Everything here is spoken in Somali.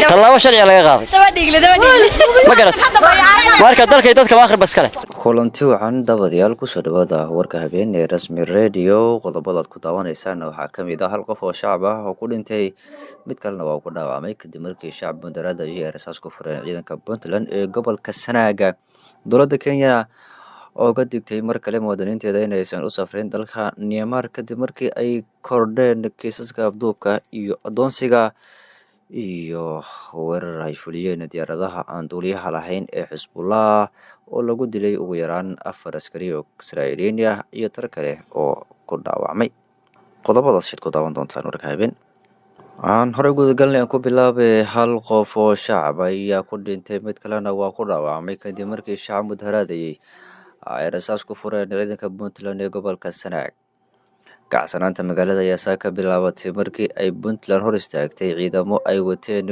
tallaabo sharci laga qaaday ma garat marka dalka dadka waa akhri baskale kulanti wacan dabadayaal ku soo dhawaada warka habeen ee rasmi radio qodobada ku daawanaysan waxa kamid ah hal qof oo shacab ah oo ku dhintay mid kalena waa ku dhaawacmay kadib markii shacab mudarada iyo rasaas ku fureen ciidanka Puntland ee gobolka Sanaaga dowladda Kenya oo ka digtay mar kale muwaadiniinteeda inaysan u safrin dalka Myanmar kadib markii ay kordheen kiisaska afduubka iyo adoonsiga iyo weerar ay fuliyeen diyaaradaha aan duuliyaha lahayn ee Xisbullah oo lagu dilay ugu yaraan 4 askari oo Israa'iiliin ah iyo tar kale oo ku dhaawacmay qodobadaas shid ku daawan doontaan warka habeen aan hore guud galnay ku bilaabay hal qof oo shacab ayaa ku dhintay mid kalena waa ku dhaawacmay kadib markii shacab mudaharaaday ay rasaas ku fureen ciidanka Puntland ee gobolka Sanaag kacsanaanta magaalada ayaa ka bilaabatay markii ay Puntland hor istaagtay ciidamo ay wateen